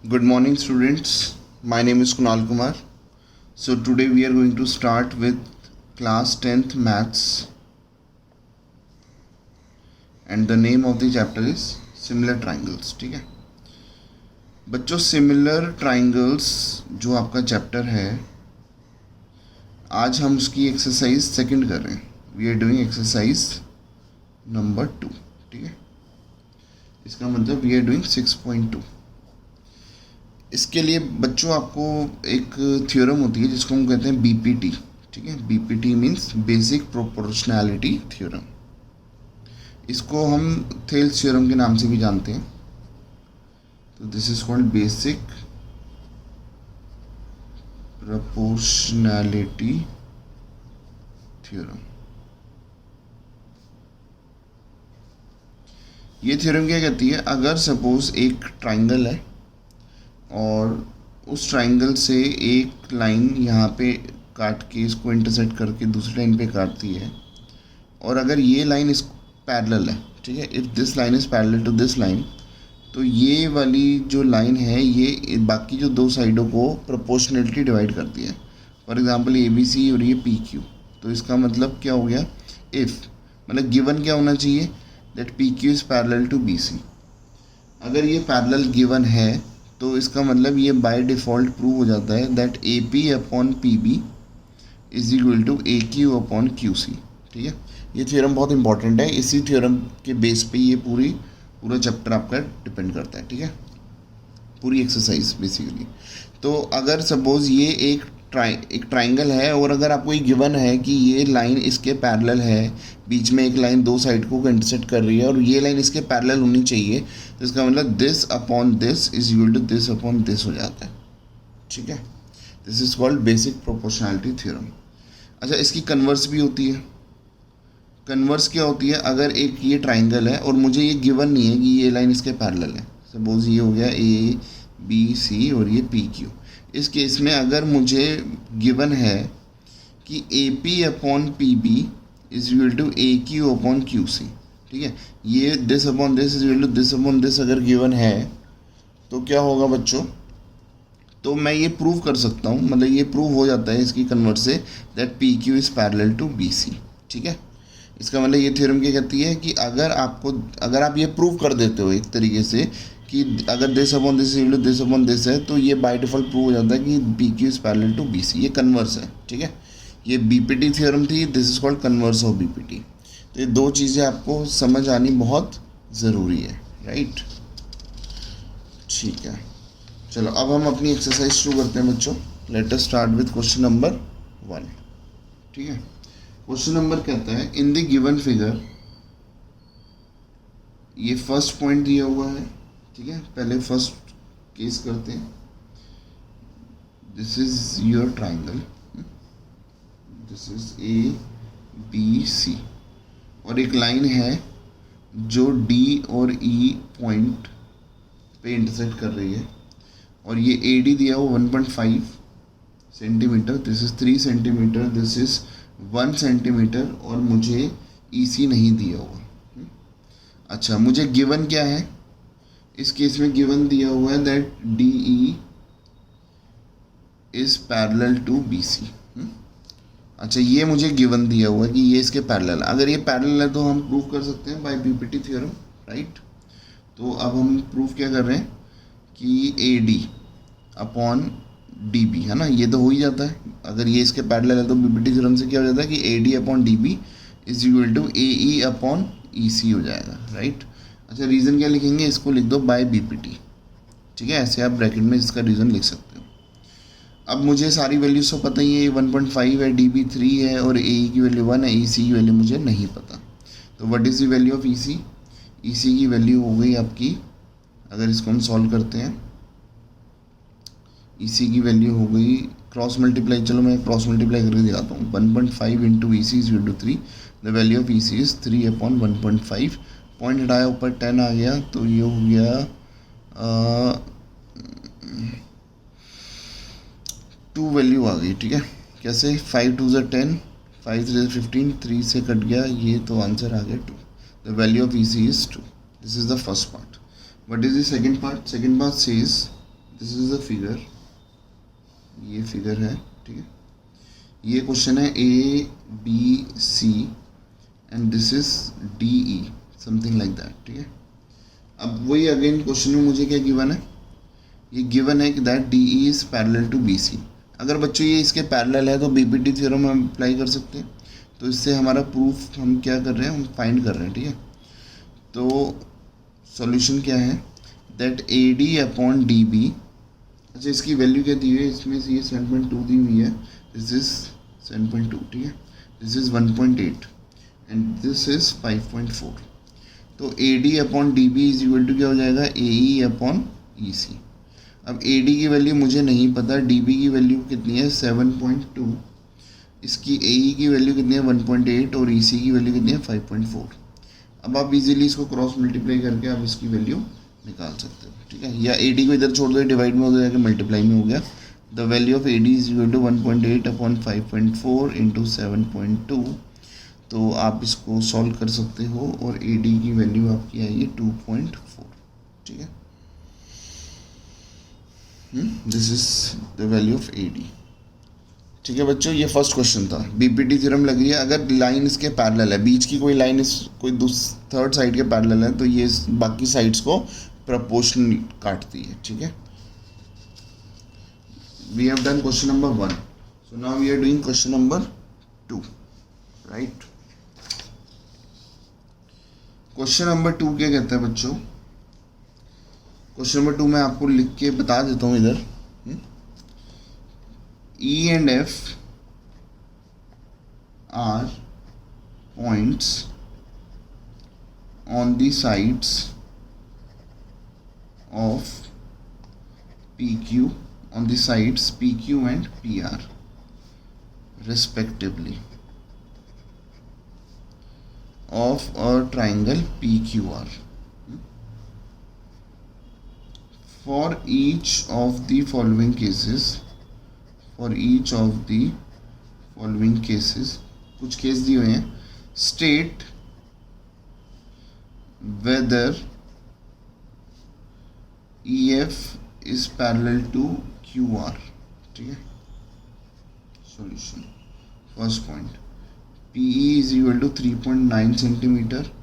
Good morning, students. My name is Kunal Kumar. So today we are going to start with class 10th maths, and the name of the chapter is similar triangles. ठीक है बच्चों, similar triangles जो आपका chapter है, आज हम उसकी exercise second कर रहे हैं. We are doing exercise number 2. ठीक है, इसका मतलब वी आर डूइंग 6.2. इसके लिए बच्चों आपको एक थ्योरम होती है जिसको हम कहते हैं बीपीटी. ठीक है, BPT means basic proportionality theorem. इसको हम थेल्स थ्योरम के नाम से भी जानते हैं. तो this is called basic proportionality theorem. ये थ्योरम क्या कहती है? अगर सपोज एक ट्राइंगल है और उस ट्राइंगल से एक लाइन यहाँ पे काट के इसको इंटरसेक्ट करके दूसरी लाइन पे काटती है, और अगर ये लाइन इस पैरेलल है, ठीक है, if this line is parallel to this line, तो ये वाली जो लाइन है ये बाकी जो दो साइडों को प्रोपोर्शनलिटी डिवाइड करती है. For example A B C और ये पी क्यू. तो इसका मतलब क्या हो गया? इफ़ मतलब गिवन क्या होना चाहिए? That P Q is parallel to B C. अगर ये पैरेलल गिवन है तो इसका मतलब ये बाय डिफ़ॉल्ट प्रूव हो जाता है that A P upon P B is equal to A Q upon Q C. ठीक है, ये थ्योरम बहुत इंपॉर्टेंट है. इसी थ्योरम के बेस पे ये पूरा चैप्टर आपका डिपेंड करता है. ठीक है, पूरी एक्सरसाइज बेसिकली. तो अगर सपोज ये एक ट्राइंगल है और अगर आपको ये गिवन है कि ये लाइन इसके पैरेलल है, बीच में एक लाइन दो साइड को इंटरसेक्ट कर रही है और ये लाइन इसके पैरेलल होनी चाहिए, तो इसका मतलब this upon this is equal to this upon this हो जाता है. ठीक है, this is called basic proportionality theorem. अच्छा, इसकी कन्वर्स भी होती है. कन्वर्स क्या होती है? अगर एक ये ट्राइंगल है और मुझे ये गिवन नहीं है कि ये लाइन इसके पैरेलल है, सपोज ये हो गया ए बी सी और ये पी क्यू. इस केस में अगर मुझे गिवन है कि A P upon P B is equal to A Q upon Q C, ठीक है, ये this upon this is equal to this upon this अगर गिवन है, तो क्या होगा बच्चों? तो मैं ये प्रूव कर सकता हूँ, मतलब ये प्रूव हो जाता है इसकी कन्वर्ट से that P Q is parallel to B C. ठीक है, इसका मतलब ये थ्योरम क्या कहती है कि अगर आप ये प्रूव कर देते हो एक तरीके से कि अगर this upon this equal to this upon this है, तो ये बाय डिफ़ॉल्ट प्रूव हो जाता है कि P Q is parallel to B C. ये कन्वर्स है. ठीक है, ये बीपीटी थ्योरम थी. This is called converse of BPT. तो ये दो चीज़ें आपको समझ आनी बहुत ज़रूरी है, राइट? ठीक है, चलो अब हम अपनी एक्सरसाइज शुरू करते हैं बच्चों. Let us start with question number 1. ठीक है, क्वेश्चन नंबर कहता है इन द गिवन फिगर, ये फर्स्ट पॉइंट दिया हुआ है. ठीक है, पहले फर्स्ट केस करते हैं. This is your triangle, this is A B C, और एक लाइन है जो डी और ई पॉइंट पे इंटरसेक्ट कर रही है, और ये ए डी दिया हुआ 1.5 centimetre, this is 3 centimetre, this is 1 centimetre, और मुझे ई सी नहीं दिया हुआ. अच्छा, मुझे गिवन क्या है? इस केस में गिवन दिया हुआ है that D E is parallel to B C. अच्छा, ये मुझे गिवन दिया हुआ है कि ये इसके पैरेलल. अगर ये पैरेलल है तो हम प्रूव कर सकते हैं बाय बीपीटी थ्योरम, राइट? तो अब हम प्रूव क्या कर रहे हैं कि A D upon D B, है ना, ये तो हो ही जाता है. अगर ये इसके पैरेलल है तो बीपीटी थ्योरम से क्या हो जाता है कि A D upon D B is equal to A E upon E C हो जाएगा, राइट? अच्छा, रीज़न क्या लिखेंगे? इसको लिख दो बाय बीपीटी. ठीक है, ऐसे आप ब्रैकेट में इसका रीज़न लिख सकते हो. अब मुझे सारी वैल्यूज तो पता ही है. 1.5 है, डी बी 3 है, और ए की वैल्यू 1 है. ई सी की वैल्यू मुझे नहीं पता. तो what is the value of E C? E C की वैल्यू हो गई आपकी, अगर इसको हम सॉल्व करते हैं, ई सी की वैल्यू हो गई क्रॉस मल्टीप्लाई. चलो मैं क्रॉस मल्टीप्लाई करके दिखाता हूँ. 1.5 into E C is equal to 3. The value of E C is 3 upon 1.5. Point हटाया, ऊपर 10 आ गया, तो ये हो गया 2 वैल्यू आ गई. ठीक है, कैसे? 5 2 ज़ 10, 5 3 15, 3 से कट गया ये, तो आंसर आ गया 2. The value of E C is 2. This is the first part. What is the second part? Second part says this is the figure, ये फिगर है, ठीक है। ये क्वेश्चन है ABC and this is DE, something like that, ठीक है। अब वही अगेन क्वेश्चन में मुझे क्या गिवन है, ये गिवन है कि that DE is parallel to BC। अगर बच्चों ये इसके पैरेलल है तो BPT थ्योरम हम अप्लाई कर सकते हैं। तो इससे हमारा प्रूफ हम क्या कर रहे हैं, हम फाइंड कर रहे हैं, ठीक है। तो सॉल्यूशन क्या है, दैट AD अपॉन DB, अच्छा इसकी वैल्यू क्या दी हुई है, इसमें से ये 7.2 दी हुई है, दिस इज 7.2, ठीक है। This is 1.8 and this is 5.4। तो AD upon DB is equal to क्या हो जाएगा, AE अपॉन EC। अब AD की वैल्यू मुझे नहीं पता, DB की वैल्यू कितनी है 7.2, इसकी AE की वैल्यू कितनी है 1.8 और EC की वैल्यू कितनी है 5.4। अब आप इजीली इसको क्रॉस मल्टीप्लाई करके आप इसकी वैल्यू निकाल सकते हो, ठीक है। या AD को इधर छोड़ दो, डिवाइड में हो जाएगा, मल्टीप्लाई में हो गया। The value of AD is equal to 1.8 upon 5.4 into 7.2। तो आप इसको सॉल्व कर सकते हो और AD की वैल्यू आपकी आई है 2.4, ठीक है। This is the value of AD, ठीक है बच्चों। ये फर्स्ट क्वेश्चन था, BPT थ्योरम लग रही है, अगर लाइन इसके पैरेलल है, बीच की कोई लाइन इस कोई थर्ड साइड के पैरेलल है, तो ये बाकी साइड्स को प्रोपोर्शनल काटती है, ठीक है। We have done question number 1, so now we are doing question number 2, right. Question number 2 क्या कहता है बच्चों, क्वेश्चन नंबर 2 मैं आपको लिख के बता देता हूँ इधर। E and F are points on the sides of PQ, on the sides PQ and PR respectively of a triangle PQR. For each of the following cases, for each of the following cases, कुछ case दिए हुए हैं, state whether EF is parallel to QR, ठीक है। Solution, first point, PE is equal to 3.9 centimetre,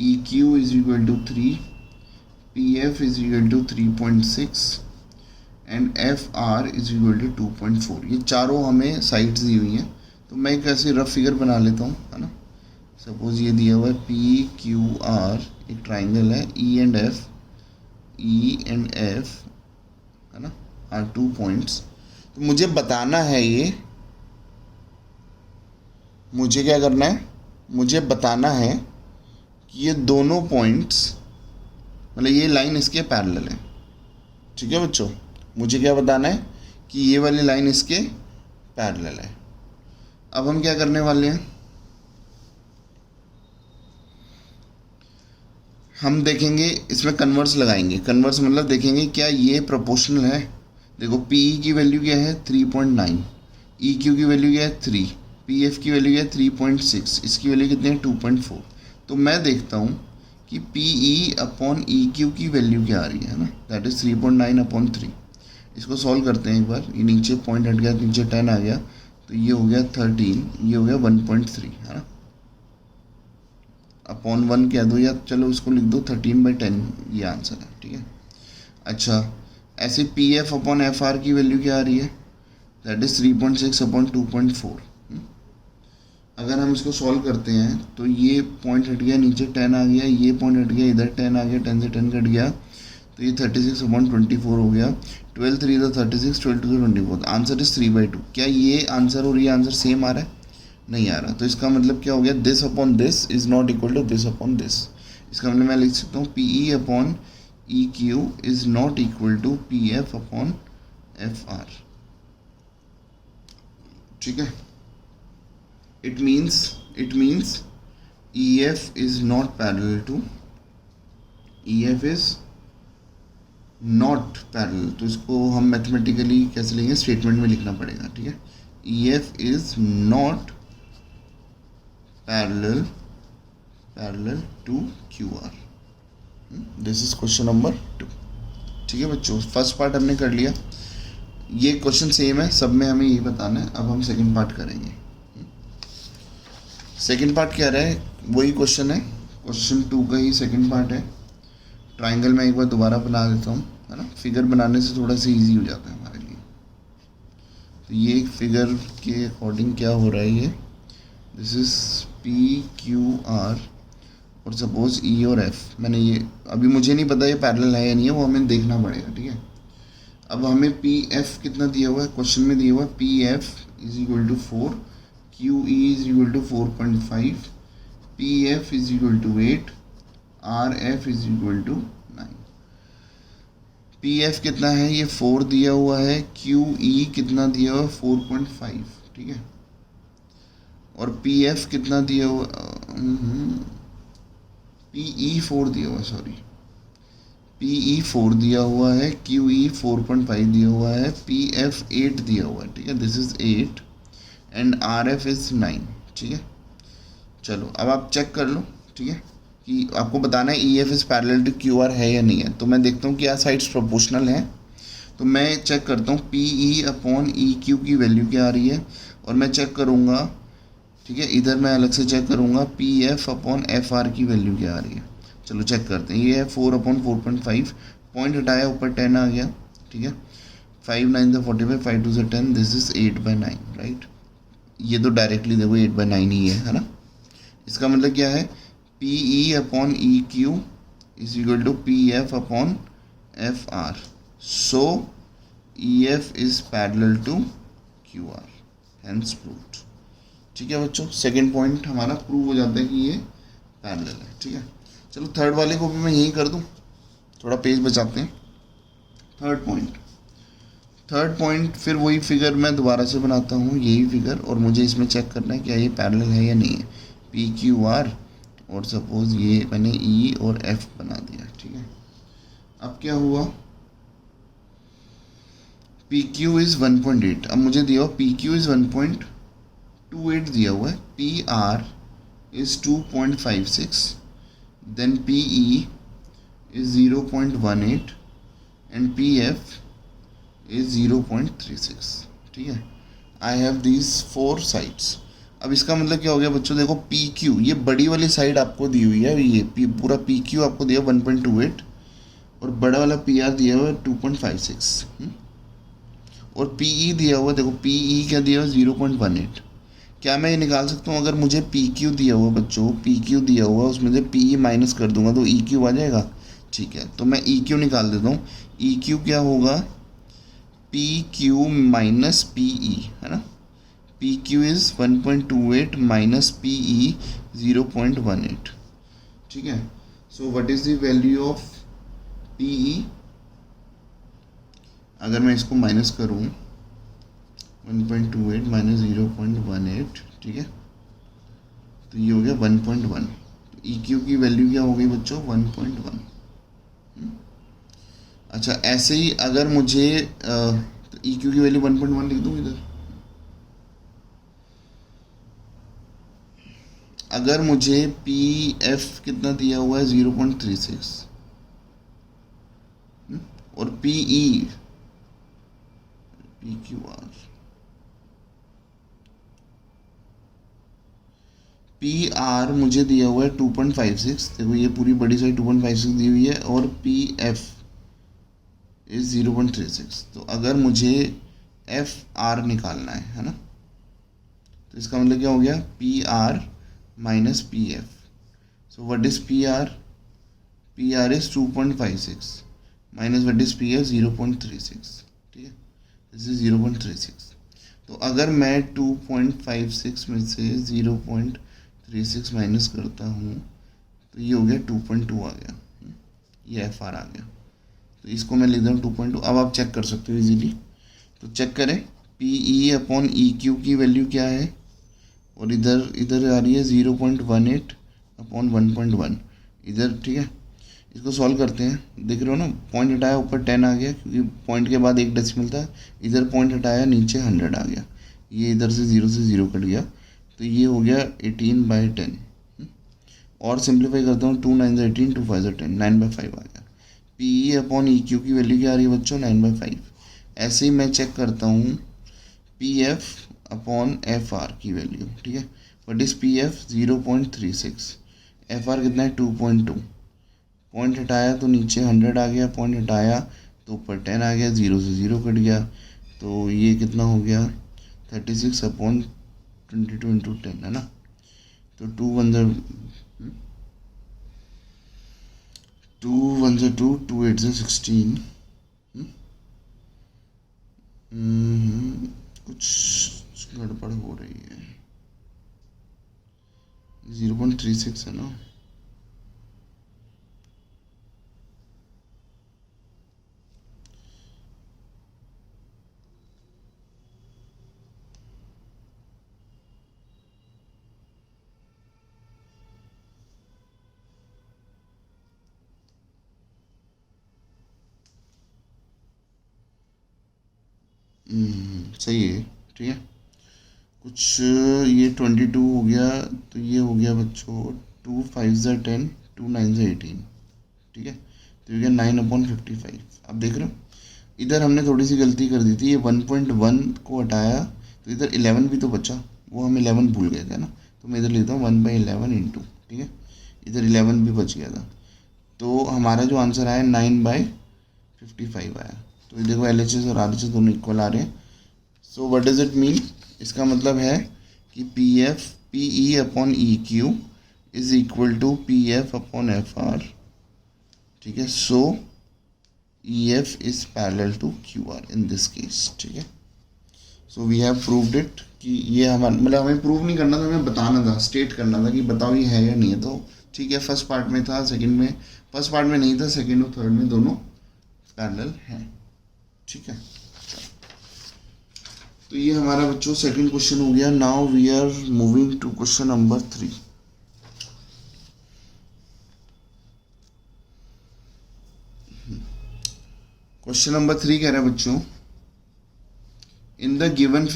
EQ is equal to 3, PF is equal to 3.6 and FR is equal to 2.4। ये चारों हमें sides दी हुई हैं, तो मैं एक ऐसी रफ फिगर बना लेता हूँ, है ना। सपोज ये दिया हुआ है PQR, एक ट्राइंगल है, E एंड F, है ना, आर 2 पॉइंट्स। तो मुझे बताना है ये, मुझे क्या करना है, मुझे बताना है कि ये दोनों पॉइंट्स, मतलब ये लाइन इसके पैरेलल है, ठीक है बच्चों। मुझे क्या बताना है कि ये वाली लाइन इसके पैरेलल है। अब हम क्या करने वाले हैं, हम देखेंगे इसमें कन्वर्स लगाएंगे। कन्वर्स मतलब देखेंगे क्या ये प्रोपोर्शनल है। देखो PE की वैल्यू क्या है 3.9, EQ की वैल्यू क्या है 3, PF की वैल्यू क्या है 3.6, इसकी वैल्यू कितनी है 2.4। तो मैं देखता हूँ कि PE अपॉन EQ की वैल्यू क्या आ रही है ना, दैट इज़ 3.9 अपॉन 3। इसको सॉल्व करते हैं एक बार, ये नीचे पॉइंट हट गया, नीचे 10 आ गया, तो ये हो गया 13, ये हो गया 1.3, है ना। अपॉन 1 कह दो या चलो इसको लिख दो 13/10, ये आंसर है, ठीक है। अच्छा, ऐसे PF अपॉन FR की वैल्यू क्या आ रही है, दैट इज़ 3.6 अपॉन 2.4। अगर हम इसको सॉल्व करते हैं तो ये पॉइंट हट गया, नीचे 10 आ गया, ये पॉइंट हट गया, इधर 10 आ गया, 10 से 10 कट गया, तो ये 36 अपॉन 24 हो गया। 12 3 36, 12 2 24, आंसर इज 3/2। क्या ये आंसर और ये आंसर सेम आ रहा है, नहीं आ रहा। तो इसका मतलब क्या हो गया, this upon this is not equal to this upon this. इसका मतलब मैं लिख सकता हूँ PE upon EQ is not equal to PF upon FR, ठीक है। it means EF is not parallel to, EF is not parallel. तो इसको हम मैथमेटिकली कैसे लेंगे, स्टेटमेंट में लिखना पड़ेगा, ठीक है। EF is not parallel to QR। This is question number 2, ठीक है बच्चों, फर्स्ट पार्ट हमने कर लिया, ये क्वेश्चन सेम है सब में, हमें यही बताना है। अब हम सेकंड पार्ट करेंगे। सेकंड पार्ट क्या रहा है, वही क्वेश्चन है, क्वेश्चन 2 का ही सेकंड पार्ट है। ट्राइंगल में एक बार दोबारा बना देता हूँ, है ना, फिगर बनाने से थोड़ा सा इजी हो जाता है हमारे लिए। तो ये एक फिगर के अकॉर्डिंग क्या हो रहा है, ये दिस इज PQR और सपोज E और F, मैंने ये अभी मुझे नहीं पता ये पैरेलल है या नहीं है, वो हमें देखना पड़ेगा, ठीक है। अब हमें PF कितना दिया हुआ है, क्वेश्चन में दिया हुआ है PF is equal to 4, QE is equal to 4.5, PF is equal to 8, RF is equal to 9। PF कितना है, ये 4 दिया हुआ है, QE कितना दिया हुआ है 4.5, ठीक है, और PF कितना दिया हुआ, PE 4 दिया हुआ है, सॉरी, PE 4 दिया हुआ है, QE 4.5 दिया हुआ है, PF 8 दिया हुआ है, ठीक है, this is 8 and RF is 9, ठीक है। चलो अब आप चेक कर लो, ठीक है, कि आपको बताना है EF is parallel to QR है या नहीं है। तो मैं देखता हूँ कि क्या साइड्स प्रोपोर्शनल है, तो मैं चेक करता हूँ PE अपॉन EQ की वैल्यू क्या आ रही है, और मैं चेक करूँगा, ठीक है, इधर मैं अलग से चेक करूँगा PF अपॉन FR की वैल्यू क्या आ रही है। चलो चेक करते हैं, ये है 4 अपॉन 4.5, पॉइंट हटाया ऊपर 10 आ गया, ठीक है, 5 9 से 45, 5 2 से 10, दिस इज 8/9, राइट। ये तो डायरेक्टली देखो 8/9 ही है ना। इसका मतलब क्या है, PE upon EQ is equal to PF upon FR, so EF is parallel to QR, hence proved. ठीक है बच्चों, सेकंड पॉइंट हमारा प्रूव हो जाता है कि ये पैरेलल है, ठीक है। चलो थर्ड वाले को भी मैं यही कर दूं, थोड़ा पेज बचाते हैं। थर्ड पॉइंट फिर वही फिगर मैं दोबारा से बनाता हूँ, यही फिगर, और मुझे इसमें चेक करना है क्या ये पैरेलल है या नहीं है। PQR और सपोज ये मैंने E और F बना दिया, ठीक है। अब क्या हुआ, PQ इज 1.8, अब मुझे दिया हुआ PQ इज 1.28 दिया हुआ है, PR is 2.56, then PE is 0.18 and PF is 0.36, ठीक है। I have these 4 sides। अब इसका मतलब क्या हो गया बच्चों, देखो PQ, ये बड़ी वाली साइड आपको दी हुई है, ये पूरा PQ आपको दिया 1.28 और बड़ा वाला PR दिया हुआ है 2.56, और PE दिया हुआ, देखो PE क्या दिया हुआ 0.18। क्या मैं ये निकाल सकता हूँ, अगर मुझे PQ दिया हुआ बच्चों, PQ दिया हुआ उसमें से PE माइनस कर दूंगा तो EQ आ जाएगा, ठीक है। तो मैं EQ निकाल देता हूँ, EQ क्या होगा, PQ माइनस PE, है ना। PQ इज 1.28 माइनस PE 0.18, ठीक है। So what is the value of PE, अगर मैं इसको माइनस करूँ 1.28 माइनस 0.18, ठीक है, तो ये हो गया 1.1। तो EQ की वैल्यू क्या हो गई बच्चों, 1.1। अच्छा ऐसे ही अगर मुझे तो EQ की वैल्यू 1.1 लिख दूँ इधर। अगर मुझे PF कितना दिया हुआ है 0.36 और PR मुझे दिया हुआ है 2.56, देखो ये पूरी बड़ी साइड 2.56 दी हुई है, और PF इज 0.36। तो अगर मुझे FR निकालना है ना, तो इसका मतलब क्या हो गया, PR minus PF। So what is PR, PR is 2.56 minus what is PF 0.36, ठीक है, दिस इज 0.36। तो अगर मैं 2.56 में से 0.36 माइनस करता हूँ तो ये हो गया 2.2 आ गया, ये FR आ गया। तो इसको मैं लिख दूँ 2.2। अब आप चेक कर सकते हो इजीली, तो चेक करें PE अपॉन EQ की वैल्यू क्या है, और इधर आ रही है 0.18 अपॉन 1.1 इधर, ठीक है। इसको सॉल्व करते हैं, देख रहे हो ना, पॉइंट हटाया ऊपर 10 आ गया क्योंकि पॉइंट के बाद एक डेसिमल था, इधर पॉइंट हटाया नीचे 100 आ गया, ये इधर से 0 कट गया, तो ये हो गया 18/10। और सिंप्लीफाई करता हूँ, 2 9 18, 2 5 10, 9/5 आ गया। P E upon E Q की वैल्यू क्या आ रही है बच्चों, 9/5। ऐसे ही मैं चेक करता हूँ P F upon F are की वैल्यू, ठीक है। What is P F, 0.36, F R कितना है 2.2। पॉइंट हटाया तो नीचे 100 आ गया, पॉइंट हटाया तो ऊपर 10 आ गया, 0 से 0 कट गया, तो ये कितना हो गया 36/22 × 10 है ना। तो 2 2 8 16। कुछ गड़बड़ हो रही है, 0.36 है ना। सही है, ठीक है। कुछ ये 22 हो गया, तो ये हो गया बच्चों 2 5 10, 2 9 18, ठीक है। तो ये गया 9/55। आप देख रहे हो इधर हमने थोड़ी सी गलती कर दी थी, ये 1.1 को हटाया तो इधर 11 भी तो बचा, वो हम 11 भूल गए थे ना। तो मैं इधर लेता हूँ 1/11 इंटू, ठीक है, इधर 11 भी बच गया था। तो हमारा जो आंसर आया 9/55 आया। तो ये देखो एल एच एस और आर एच एस दोनों इक्वल आ रहे हैं। So what does it mean, इसका मतलब है कि P F P E upon E Q is equal to P F upon F R, ठीक है। So E F is parallel to Q R in this case, ठीक है। So we have proved it कि ये हमारा मतलब हमें prove नहीं करना था, हमें बताना था, स्टेट करना था कि बताओ ये है या नहीं है। तो ठीक है, फर्स्ट पार्ट में था, सेकंड में, फर्स्ट पार्ट में नहीं था, सेकंड और थर्ड में दोनों पैरेलल हैं, ठीक है। तो ये हमारा बच्चों सेकंड क्वेश्चन हो गया। Now we are moving to question number 3। Question number 3 कह रहा है बच्चों, in the given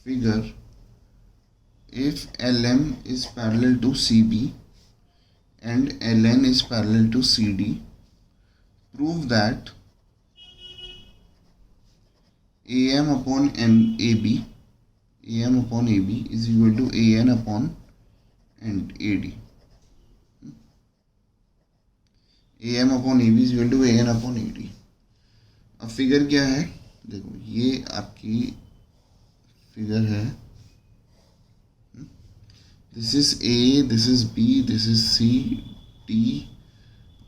figure, if LM is parallel to CB and LN is parallel to CD, prove that AM upon AB is equal to AN upon and AD. AM upon AB is equal to AN upon AD. अब figure क्या है, देखो ये आपकी figure है, this is A, this is B, this is C D,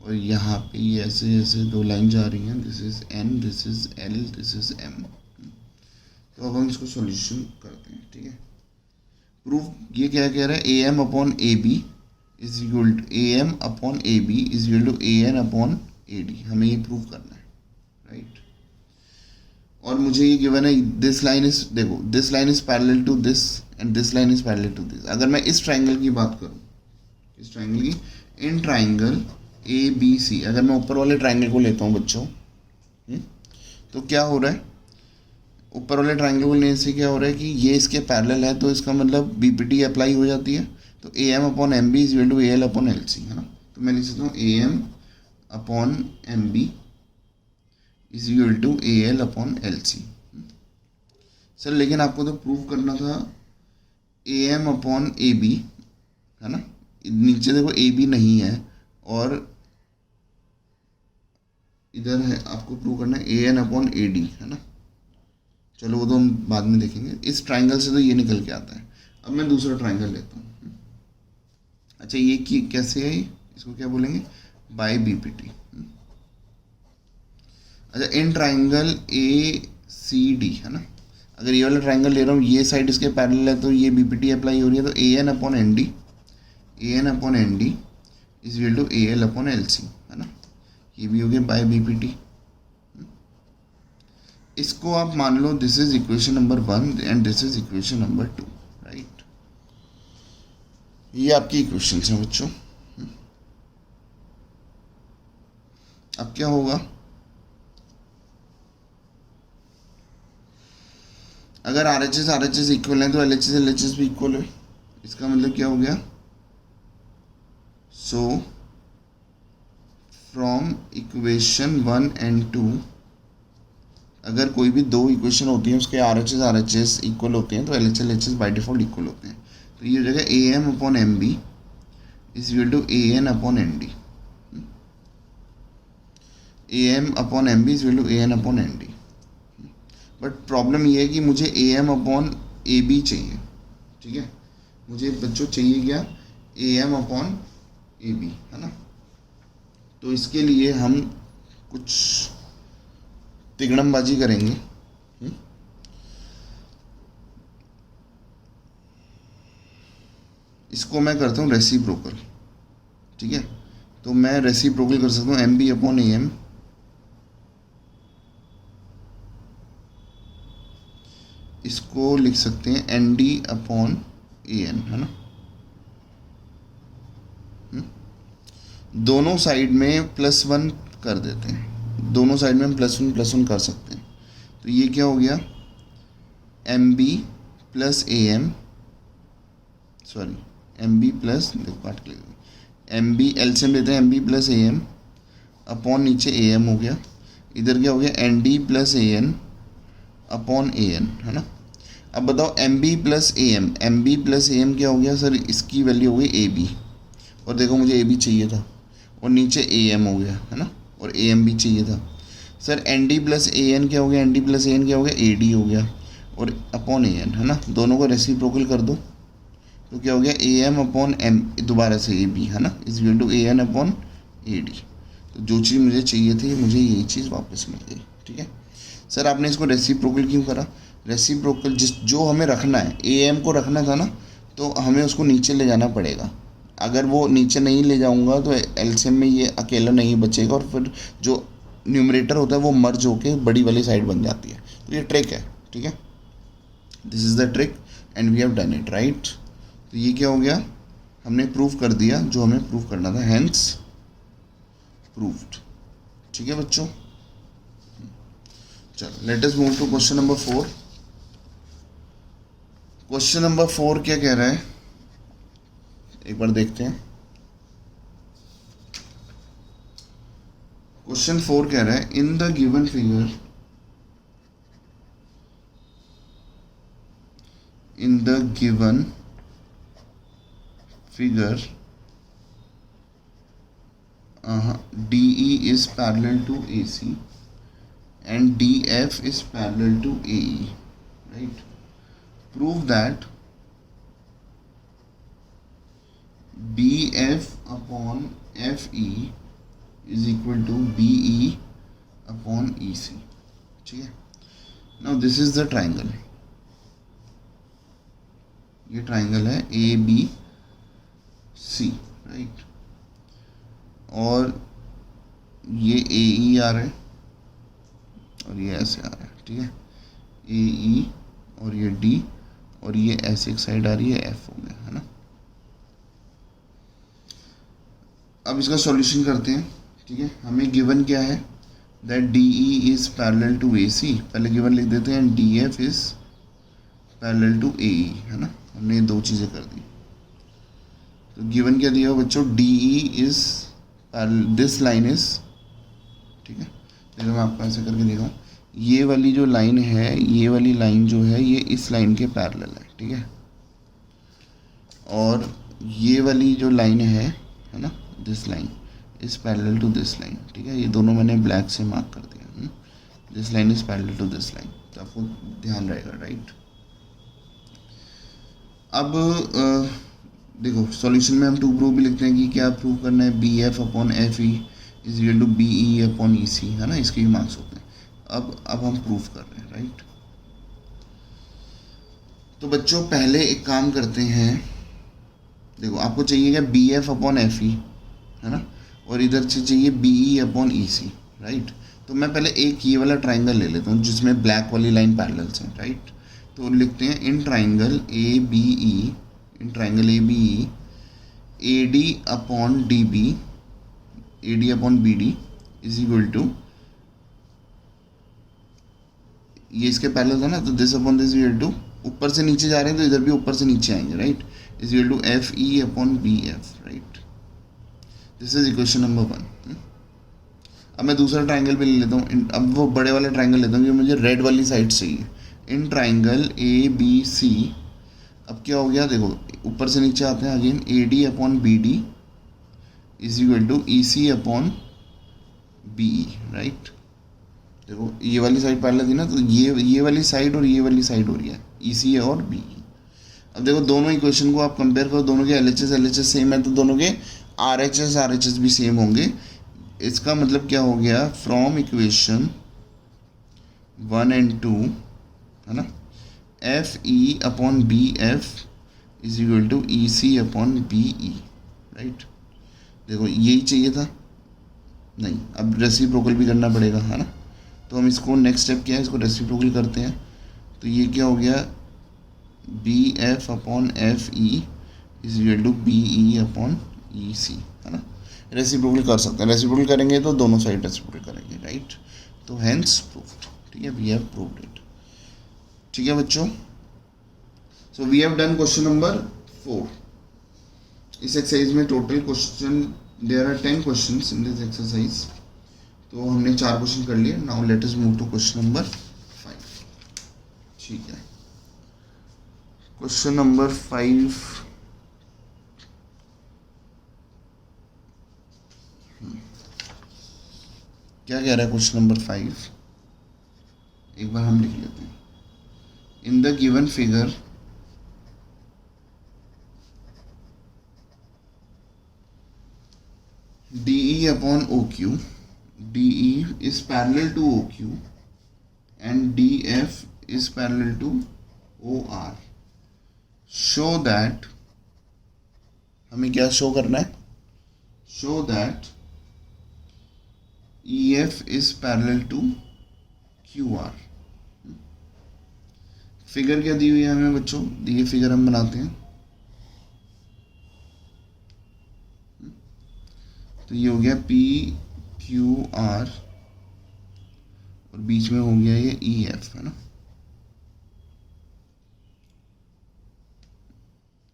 और यहाँ पे ये ऐसे ऐसे दो लाइन जा रही हैं, this is N, this is L, this is M. तो अब हम इसको सॉल्यूशन करते हैं, ठीक है। प्रूफ ये क्या कह रहा है, A M upon A B is equal to A M upon A B is equal to A N upon A D, हमें ये प्रूव करना है, राइट। और मुझे ये गिवन है दिस लाइन इज, देखो this line is parallel to this and this line is parallel to this. अगर मैं इस ट्राइंगल की बात करूँ, इस ट्राइंगल की, इन ट्राइंगल ए बी सी, अगर मैं ऊपर वाले ट्राइंगल को लेता हूँ बच्चों, तो क्या हो रहा है, ऊपर वाले ट्राइंगल को लेने से क्या हो रहा है कि ये इसके पैरेलल है, तो इसका मतलब बीपीटी अप्लाई हो जाती है। तो A M upon M B is equal to A L upon L C, है ना। तो मैं लिख सकता हूँ A M upon M B is equal to A L upon L C. Sir लेकिन आपको तो प्रूव करना था A M upon A B, है ना। नीचे देखो ए बी नहीं है और इधर है, आपको प्रूव करना है ए एन अपॉन ए डी, है ना। चलो वो तो हम बाद में देखेंगे। इस ट्राइंगल से तो ये निकल के आता है। अब मैं दूसरा ट्राइंगल लेता हूँ। अच्छा ये की कैसे है, इसको क्या बोलेंगे, बाय बीपीटी। अच्छा इन ट्राइंगल ए सी डी, है ना। अगर ये वाला ट्राइंगल ले रहा हूँ, ये साइड इसके पैरेलल है, तो ये बीपीटी अप्लाई हो रही है। तो A N upon N D, A N upon N D is equal to A L upon L C, है ना। ये भी हो गया बाय बीपीटी। इसको आप मान लो this is equation number 1 and this is equation number 2, right. ये आपकी इक्वेशन है बच्चों। अब क्या होगा, अगर आर एच एस इक्वल है तो एल एच एस भी इक्वल है। इसका मतलब क्या हो गया, सो फ्रॉम इक्वेशन 1 and 2, अगर कोई भी दो इक्वेशन होती हैं उसके आर एच एस इक्वल होते हैं तो L H S by default equal होते हैं। तो ये हो जाएगा A M upon M B is equal to A N upon N D. A M upon M B is equal to A N upon N D. But problem ये है कि मुझे A M upon A B चाहिए, ठीक है। मुझे बच्चों चाहिए क्या, A M upon A B, है ना। तो इसके लिए हम कुछ तिगड़मबाजी करेंगे। इसको मैं करता हूँ रेसिप्रोकल, ठीक है। तो मैं रेसिप्रोकल कर सकता हूँ M B upon A M, इसको लिख सकते हैं N D upon A N, है ना। दोनों साइड में +1 कर देते हैं, दोनों साइड में हम +1 कर सकते हैं। तो ये क्या हो गया, M B plus A M, sorry M B plus, देखो काट के एम बी एलसीएम लेते हैं, M B plus A M upon नीचे ए एम हो गया। इधर क्या हो गया, N D plus A N upon A N, है ना। अब बताओ M B plus A M क्या हो गया सर, इसकी वैल्यू हो गई ए बी, और देखो मुझे ए बी चाहिए था, और नीचे ए एम हो गया, है ना, और ए एम भी चाहिए था। Sir N D plus A N क्या हो गया, N D plus A N क्या हो गया, ए डी हो गया, और अपॉन ए एन, है ना। दोनों को रेसिप्रोकल कर दो तो क्या हो गया, ए एम अपॉन एम, दोबारा से ए बी, है ना, is equal to A N upon A D. तो जो चीज़ मुझे चाहिए थी मुझे यही चीज़ वापस मिल गई, ठीक है। सर आपने इसको रेसिप्रोकल क्यों करा, रेसिप्रोकल जो हमें रखना है, ए एम को रखना था ना, तो हमें उसको नीचे ले जाना पड़ेगा। अगर वो नीचे नहीं ले जाऊंगा तो एलसीएम में ये अकेला नहीं बचेगा, और फिर जो न्यूमरेटर होता है वो मर्ज होके बड़ी वाली साइड बन जाती है। तो ये ट्रिक है, ठीक है, this is the trick and we have done it, right. तो ये क्या हो गया, हमने प्रूव कर दिया जो हमें प्रूव करना था, हेंस प्रूव्ड, ठीक है बच्चों। चलो let us move to question number 4। Question number 4 क्या कह रहा है, एक बार देखते हैं। क्वेश्चन 4 कह रहा है, इन the given figure, in the given figure DE is parallel to AC and DF is parallel to AE, right? Prove that BF upon FE is equal to BE upon EC, ठीक है। Now this is the triangle, ये triangle है ABC, right. और ये AE आ रहा है और ये ऐसे आ रहा है, ठीक है, AE और ये D, और ये ऐसे एक साइड आ रही है, F हो गया, है ना। अब इसका सॉल्यूशन करते हैं, ठीक है। हमें गिवन क्या है, that DE is parallel to AC, पहले गिवन लिख देते हैं, DF is parallel to AE, है ना। हमने ये दो चीज़ें कर दी। तो गिवन क्या दिया बच्चों, DE is this line is, ठीक है। देखो मैं आपको ऐसे करके दिखाऊँ, ये वाली जो लाइन है, ये वाली लाइन जो है ये इस लाइन के पैरेलल है, ठीक है। और ये वाली जो लाइन है ना, this line is parallel to this line, ठीक है। ये दोनों मैंने ब्लैक से मार्क कर दिया, this line is parallel to this line, तो आपको ध्यान रहेगा, राइट। अब देखो सॉल्यूशन में हम टू प्रूव भी लिखते हैं कि क्या प्रूव करना है, BF upon FE is equal to BE upon EC, है ना, इसके भी मार्क्स होते हैं। अब हम प्रूव कर रहे हैं, राइट। तो बच्चों पहले एक काम करते हैं, देखो आपको चाहिए क्या, BF अपॉन FE, है ना, और इधर से चाहिए BE अपॉन EC, राइट। तो मैं पहले एक ये वाला ट्राइंगल ले लेता हूँ जिसमें ब्लैक वाली लाइन पैरेलल्स हैं, राइट। तो लिखते हैं in triangle ABE, in triangle ABE AD upon DB, AD upon BD is equal to, ये इसके पैरेलल था ना, तो this upon this equal to, ऊपर से नीचे जा रहे हैं तो इधर भी ऊपर से नीचे आएंगे, right, is equal to FE upon BF, right. This is equation number 1। अब मैं दूसरा ट्राइंगल भी ले लेता हूँ। अब वो बड़े वाला ट्राइंगल लेता हूँ, क्योंकि मुझे रेड वाली साइड चाहिए। इन ट्राइंगल ए बी सी, अब क्या हो गया देखो, ऊपर से नीचे आते हैं again, A D upon B D is equal to E C upon B E, right. देखो ये वाली साइड पैरेलल थी ना, तो ये वाली साइड और ये वाली साइड हो रही है ई सी और बी ई। अब देखो दोनों इक्वेशन को आप कंपेयर करो, दोनों के एल एच एस सेम है, तो दोनों के आर एच एस भी सेम होंगे। इसका मतलब क्या हो गया, फ्रॉम इक्वेशन 1 and 2, है ना, F E upon B F is equal to E C upon B E, right. देखो यही चाहिए था, नहीं, अब रेसिप्रोकल भी करना पड़ेगा, है ना। तो हम इसको नेक्स्ट स्टेप क्या है, इसको रेसिप्रोकल करते हैं। तो ये क्या हो गया, B F upon F E is equal to B E upon E C, है ना। रेसिप्रोकल कर सकते हैं, रेसिप्रोकल करेंगे तो दोनों साइड रेसिप्रोकल करेंगे, राइट। तो हेंस प्रूव्ड, ठीक है, वी हैव प्रूव्ड इट। ठीक है बच्चों, so we have done question number 4। इस एक्सरसाइज में total question, there are 10 questions in this exercise. तो हमने 4 क्वेश्चन कर लिए। Now let us move to question number 5। ठीक है, क्वेश्चन नंबर 5, क्या कह रहा है क्वेश्चन नंबर 5, एक बार हम लिख लेते हैं। इन the given figure DE upon OQ, DE is parallel to OQ and DF is parallel to OR. Show that, हमें क्या शो करना है, show that EF is parallel to QR। Figure क्या दी हुई है हमें बच्चों, ये फिगर हम बनाते हैं। तो ये हो गया पी क्यू आर और बीच में हो गया ये ई एफ, है ना।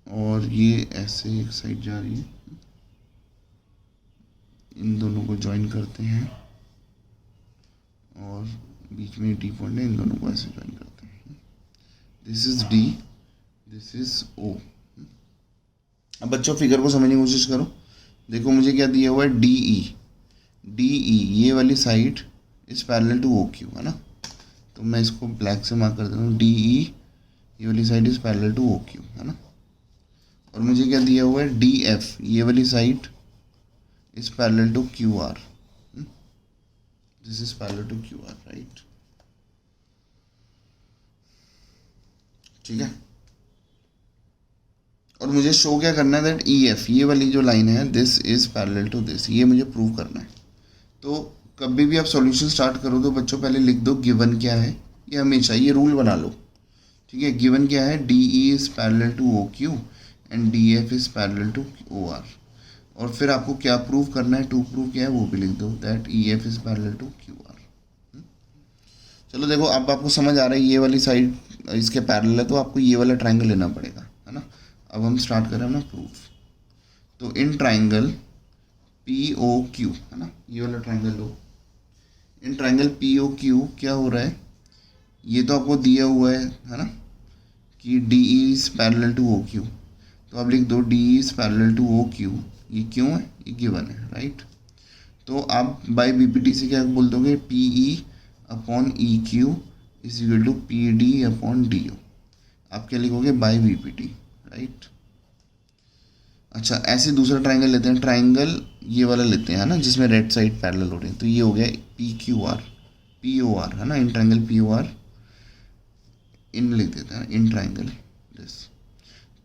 और ये ऐसे एक साइड जा रही है, इन दोनों को ज्वाइन करते हैं और बीच में डी पॉइंट है, इन दोनों को ऐसे ज्वाइन करते हैं। This is D, this is O. अब बच्चों फिगर को समझने की कोशिश करो। देखो मुझे क्या दिया हुआ है, डी ई, ये वाली side is parallel to O Q, है ना। तो मैं इसको ब्लैक से मार्क कर देता हूँ, डी ई, ये वाली side is parallel to O Q, है ना। और मुझे क्या दिया हुआ है, डी एफ, ये वाली side is parallel to Q R, this is parallel to Q R, right. ठीक है, और मुझे शो क्या करना है, दैट ई एफ, ये वाली जो लाइन है, this is parallel to this, ये मुझे प्रूव करना है। तो कभी भी आप सॉल्यूशन स्टार्ट करो तो बच्चों पहले लिख दो गिवन क्या है, ये हमेशा ये रूल बना लो, ठीक है। गिवन क्या है, D E is parallel to O Q and D F is parallel to O R. और फिर आपको क्या प्रूव करना है, टू प्रूव क्या है वो भी लिख दो, that E F is parallel to Q R. चलो देखो अब आपको समझ आ रहा है, ये वाली साइड इसके पैरेलल है, तो आपको ये वाला ट्राइंगल लेना पड़ेगा, है ना। अब हम स्टार्ट करें ना प्रूफ। तो in triangle P O Q, है ना, ये वाला ट्राइंगल लो। In triangle P O Q क्या हो रहा है, ये तो आपको दिया हुआ है ना, कि D E is parallel to O Q. तो आप लिख दो D E is parallel to O Q, ये क्यों है, ये गिवन है, राइट। तो आप बाय बीपीटी से क्या बोल दोगे, P E upon E Q is equal to P D upon D O. आप क्या लिखोगे, बाय बीपीटी, राइट। अच्छा ऐसे दूसरा ट्राइंगल लेते हैं, ट्राइंगल ये वाला लेते हैं, है ना, जिसमें रेड साइड पैरेलल हो रही है। तो ये हो गया P Q R, P O R, है ना, in triangle P O R, इन लिख देते हैं, इन ट्राइंगल दिस।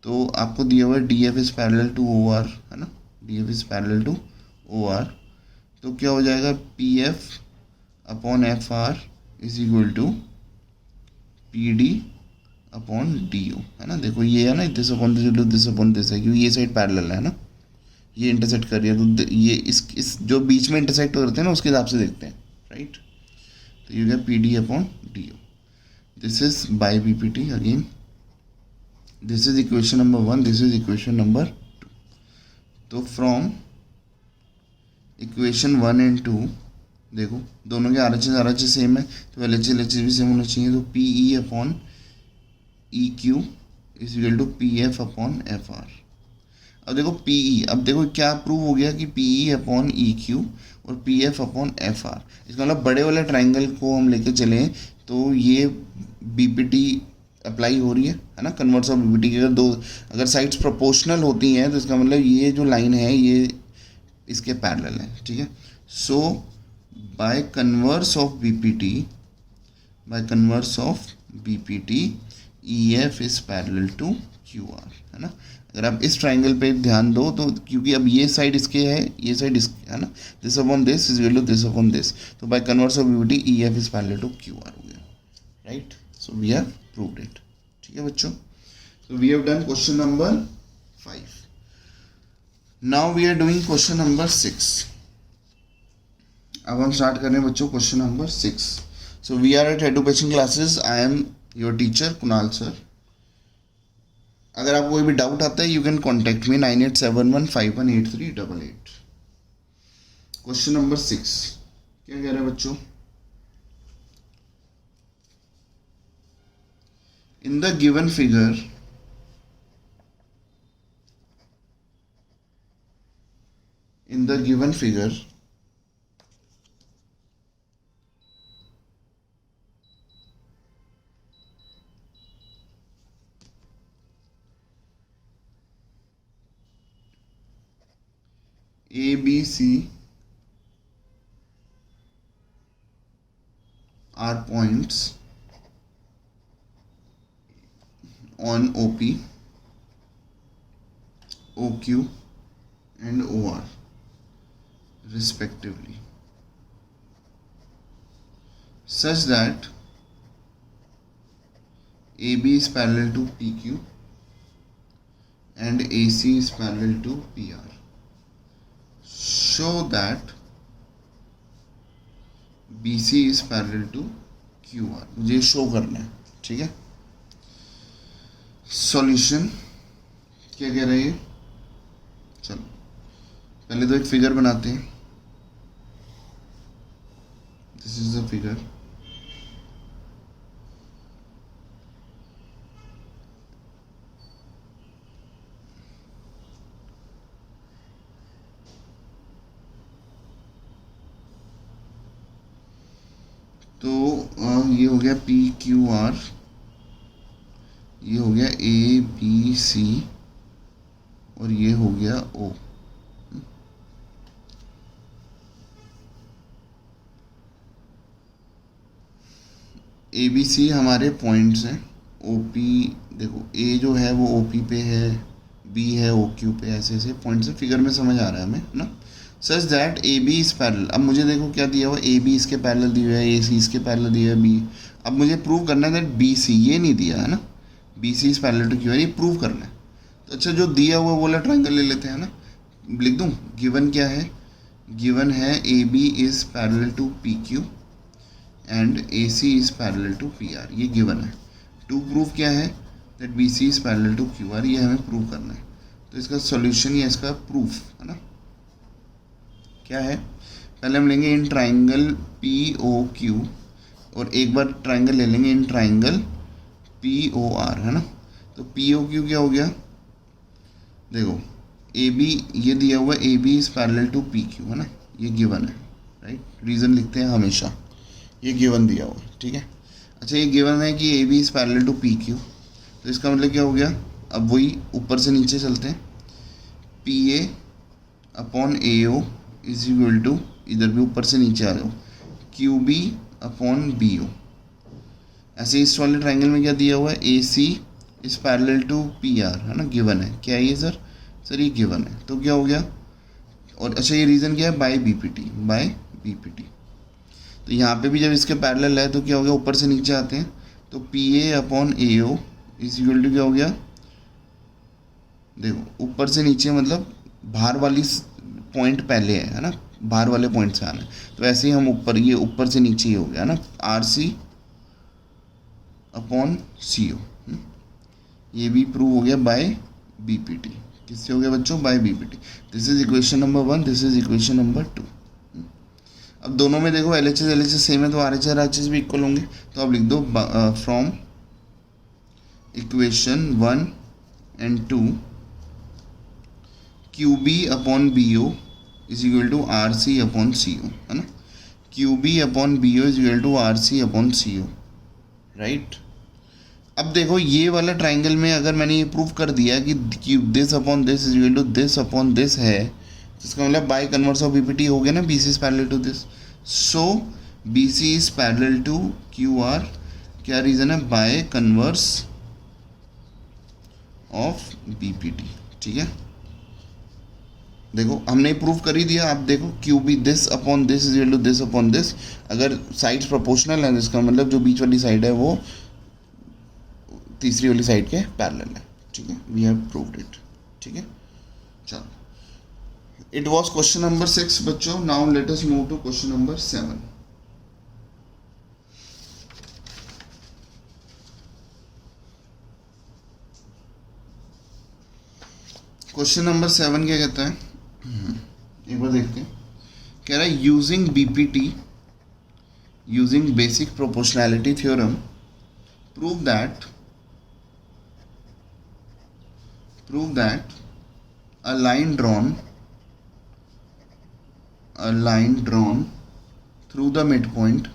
तो आपको दिया हुआ है D F is parallel to O R, है ना, D F is parallel to O R. तो क्या हो जाएगा, P F upon F R is equal to P D upon D O, है ना। देखो ये है ना, दिस अपॉन दिस है, क्योंकि ये साइड पैरेलल है ना, ये इंटरसेक्ट कर रही है, तो ये इस जो बीच में इंटरसेक्ट करते हैं ना, उसके हिसाब से देखते हैं, राइट। तो ये हो गया P D upon D O, this is by B P T again, this is equation number 1, this is equation number 2। तो फ्रॉम इक्वेशन 1 एंड 2 देखो दोनों के RHS सेम है तो LHS भी सेम होना चाहिए। तो PE upon EQ is equal to PF upon FR। अब देखो PE, अब देखो क्या प्रूव हो गया कि PE अपॉन EQ और PF अपॉन FR, इसका मतलब बड़े वाले ट्राइंगल को हम लेके चलें तो ये BPT अप्लाई हो रही है ना, कन्वर्स ऑफ BPT की। अगर साइड्स प्रोपोर्शनल होती हैं तो इसका मतलब ये जो लाइन है ये इसके पैरेलल है, ठीक है। So by converse of BPT EF is parallel to QR, है ना। अगर आप इस ट्राइंगल पे ध्यान दो तो क्योंकि अब ये साइड इसके है, ये साइड इसके है ना, this upon this is equal to this upon this, तो by converse of BPT EF is parallel to QR हो गया, right. So we have proved it, ठीक है बच्चों। So we have done question number 5। Now we are doing question number 6। अब हम start कर रहे हैं बच्चों question number 6। So we are at Education Classes, I am your teacher Kunal sir. अगर आपको कोई भी डाउट आता है you can contact me 9871518388। Question number 6 क्या कह रहे हैं बच्चों? In the given figure ABC are points on OP, OQ and OR respectively, such that AB is parallel to PQ and AC is parallel to PR. Show that BC is parallel to QR। मुझे show करना है, ठीक है। Solution क्या कह रहे हैं? चलो पहले तो एक फिगर बनाते हैं। This is the figure. तो ये हो गया PQR, ये हो गया ABC और ये हो गया O। ABC हमारे पॉइंट्स हैं। OP देखो A जो है वो OP पे है, B है OQ पे, ऐसे ऐसे पॉइंट्स है। फिगर में समझ आ रहा है हमें, है ना। Such that AB is parallel. अब मुझे देखो क्या दिया हुआ, AB इसके पैरेलल दिया हुआ है, AC इसके पैरेलल दिया है, B। अब मुझे प्रूव करना है दैट BC, ये नहीं दिया है ना, BC is parallel to QR, ये प्रूव करना है। तो अच्छा जो दिया हुआ वो वाला ट्राइंगल ले लेते हैं ना, लिख दूँ। गिवन क्या है? गिवन है AB is parallel to PQ and AC is parallel to PR, ये गिवन है। टू प्रूव क्या है? That BC is parallel to QR, ये हमें प्रूव करना है। तो इसका सॉल्यूशन या इसका प्रूफ है ना क्या है? पहले हम लेंगे इन ट्राइंगल POQ और एक बार ट्राइंगल ले लेंगे इन ट्राइंगल POR, है ना। तो POQ क्या हो गया? देखो AB ये दिया हुआ AB is parallel to PQ, है ना, ये गिवन है, राइट। रीज़न लिखते हैं हमेशा, ये गिवन दिया हुआ है, ठीक है। अच्छा ये गिवन है कि AB is parallel to PQ, तो इसका मतलब क्या हो गया? अब वही ऊपर से नीचे चलते हैं। PA upon AO is equal to, इधर भी ऊपर से नीचे आ जाओ, QB अपॉन BO। ऐसे इस वाले ट्राइंगल में क्या दिया हुआ है? AC is parallel to PR, है ना, गिवन है। क्या है ये सर? सर ये गिवन है, तो क्या हो गया? और अच्छा ये रीज़न क्या है? By BPT। तो यहाँ पे भी जब इसके पैरेलल है तो क्या हो गया? ऊपर से नीचे आते हैं, तो PA upon AO is equal to क्या हो गया? देखो ऊपर से नीचे मतलब बाहर वाली पॉइंट पहले है ना, बाहर वाले पॉइंट से आना है। तो ऐसे ही हम ऊपर, ये ऊपर से नीचे ही हो गया ना, RC अपॉन CO। ये भी प्रूव हो गया बाय BPT। किससे हो गया बच्चों? By BPT। This is equation number 1, this is equation number 2। अब दोनों में देखो एल एच एस सेम है तो आर एच एस भी इक्वल होंगे, तो आप लिख दो from equation 1 and 2 Q B upon B O is equal to R C upon C O, है ना। Q B upon B O is equal to R C upon C O, right. अब देखो ये वाला ट्राइंगल में अगर मैंने ये प्रूव कर दिया कि this upon this is equal to this upon this है, तो इसका मतलब बाय कन्वर्स ऑफ बीपीटी हो गया ना, B C is parallel to this, so B C is parallel to Q R. क्या रीज़न है? बाय कन्वर्स ऑफ बीपीटी, ठीक है। देखो हमने प्रूव कर ही दिया, आप देखो Q B this upon this is equal to this upon this, अगर साइड्स प्रोपोर्शनल है इसका मतलब जो बीच वाली साइड है वो तीसरी वाली साइड के पैरेलल है, ठीक है। वी हैव प्रूव्ड इट, ठीक है। चलो, इट वाज क्वेश्चन नंबर 6 बच्चों। Now let us move to question number 7। Question number 7 क्या कहता है, एक बार देखते हैं। कह रहा है using BPT, using basic proportionality theorem, prove that a line drawn through the midpoint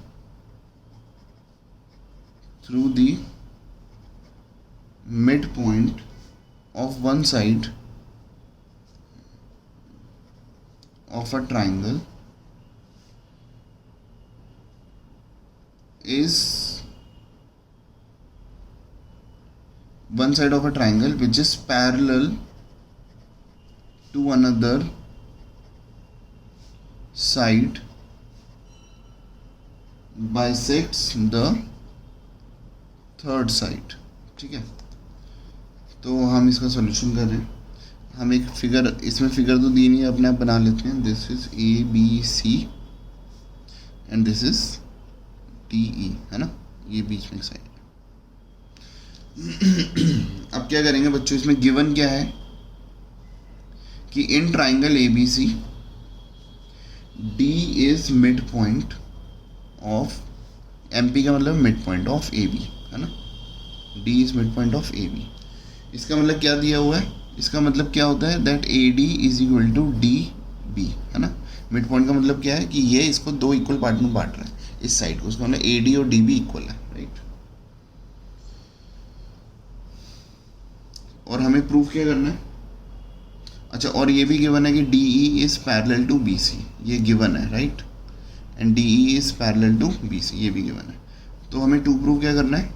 of one side of a triangle is one side of a triangle which is parallel to another side bisects the third side, ठीक है। तो हम इसका solution कर रहे हैं। हम एक फिगर, इसमें फिगर तो दी नहीं है, अपने आप बना लेते हैं। This is A B C and this is D E, है ना, ये बीच में साइड। अब क्या करेंगे बच्चों, इसमें गिवन क्या है कि in triangle A B C D is mid point of, M P का मतलब mid point of A B, है ना। D is mid point of A B, इसका मतलब क्या दिया हुआ है, इसका मतलब क्या होता है that A D is equal to D B, है ना। मिड पॉइंट का मतलब क्या है कि ये इसको दो इक्वल पार्ट में बांट रहा है, इस साइड को, उसका मतलब ए डी और डी बी इक्वल है, राइट। और हमें प्रूव क्या करना है, अच्छा, और ये भी गिवन है कि D E is parallel to B C, ये गिवन है, right. And D E is parallel to B C, ये भी गिवन है। तो हमें टू प्रूव क्या करना है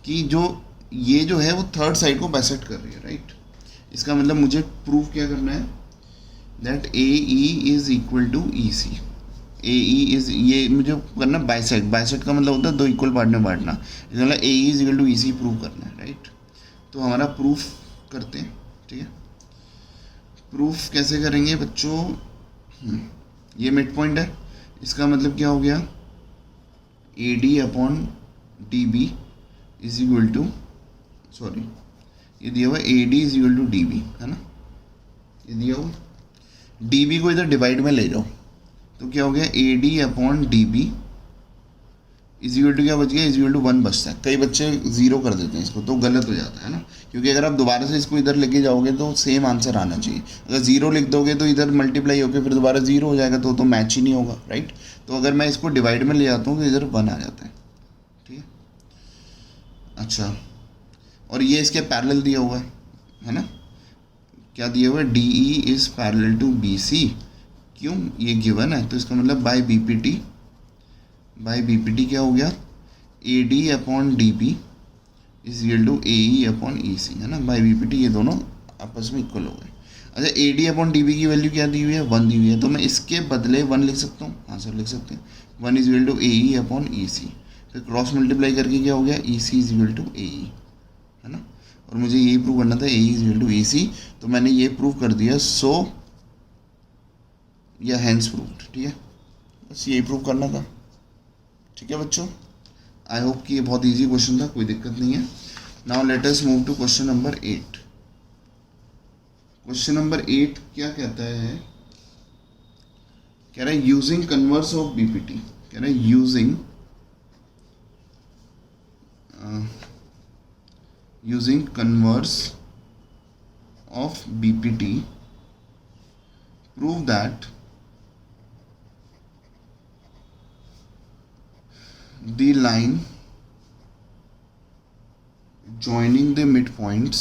कि जो ये जो है वो थर्ड साइड को बाइसेक्ट कर रही है, राइट। इसका मतलब मुझे प्रूव क्या करना है that A E is equal to E C, A E is, ये मुझे करना बाइसेक्ट, बाइसेक्ट का मतलब होता है दो इक्वल पार्ट में बांटना, इसका मतलब A E is equal to E C prove करना है, राइट। तो हमारा प्रूफ करते हैं, ठीक है। प्रूफ कैसे करेंगे बच्चों, ये मिड पॉइंट है, इसका मतलब क्या हो गया, A D upon D B is equal to, sorry ये दिया हुआ A D is equal to D B, है ना, ये दिया हुआ। डी बी को इधर डिवाइड में ले जाओ तो क्या हो गया, A D upon D B is equal to क्या बच गया, इज इक्वल टू 1 बचता है। कई बच्चे 0 कर देते हैं इसको, तो गलत हो जाता है ना, क्योंकि अगर आप दोबारा से इसको इधर लेके जाओगे तो सेम आंसर आना चाहिए। अगर 0 लिख दोगे तो इधर मल्टीप्लाई होकर फिर दोबारा 0 हो जाएगा, तो मैच ही नहीं होगा, राइट। तो अगर मैं इसको डिवाइड में ले जाता हूँ तो इधर 1 आ जाता है, ठीक है। अच्छा, और ये इसके पैरेलल दिया हुआ है ना, क्या दिया हुआ है, D E is parallel to B C, क्यों, ये गिवन है, तो इसका मतलब बाय बीपीटी क्या हो गया, A D upon D B is equal to A E upon E C, है ना। बाय बीपीटी ये दोनों आपस में इक्वल हो गए। अच्छा, A D upon D B की वैल्यू क्या दी हुई है, 1 दी हुई है, तो मैं इसके बदले 1 लिख सकता हूँ, हाँ सर लिख सकते हैं। 1 is equal to A E upon E C, फिर क्रॉस मल्टीप्लाई करके क्या हो गया, E C is equal to A E, है ना। और मुझे यही प्रूव करना था, A is equal to A C, तो मैंने ये प्रूव कर दिया, सो या हैंस प्रूव्ड, ठीक है। बस यही प्रूव करना था, ठीक है बच्चों। आई होप कि ये बहुत इजी क्वेश्चन था, कोई दिक्कत नहीं है। Now let us move to question number 8। Question number 8 क्या कहता है कह रहा है यूजिंग कन्वर्स ऑफ बीपीटी, कह रहा है using converse of BPT prove that the line joining the midpoints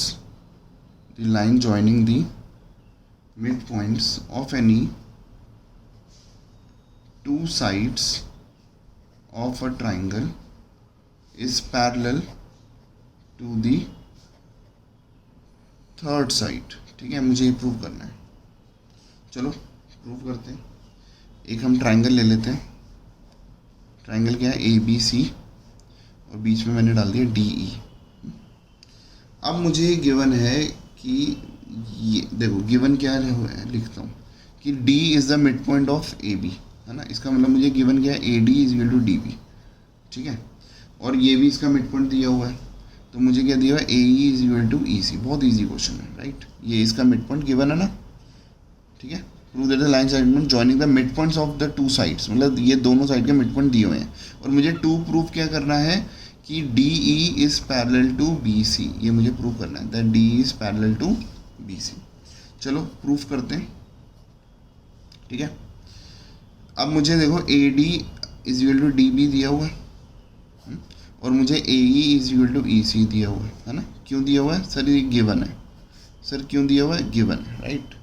of any two sides of a triangle is parallel to the third side। ठीक है, मुझे ये प्रूव करना है। चलो प्रूव करते हैं। एक हम ट्राइंगल ले लेते हैं। ट्राइंगल क्या है, ए बी सी, और बीच में मैंने डाल दिया डी ई। अब मुझे गिवन है कि ये देखो, गिवन क्या है, लिखता हूँ कि D is the mid point of A B, है ना। इसका मतलब मुझे गिवन क्या है, A D is equal to D B. ठीक है, और ये भी इसका मिड पॉइंट दिया हुआ है, तो मुझे क्या दिया हुआ है, A E is equal to E सी। बहुत ईजी क्वेश्चन है, राइट। ये इसका मिड पॉइंट गिवन है ना, ठीक है। Prove that the line segment joining the mid points of the two sides, मतलब ये दोनों साइड के मिड पॉइंट दिए हुए हैं, और मुझे टू प्रूव क्या करना है कि D E is parallel to B C. ये मुझे प्रूव करना है that D is parallel to B C. चलो प्रूफ करते हैं, ठीक है। अब मुझे देखो A D is equal to D B दिया हुआ है, और मुझे A E is equal to E C दिया हुआ है ना। क्यों दिया हुआ है सर, ये गिवन है। सर क्यों दिया हुआ है, गिवन है, राइट।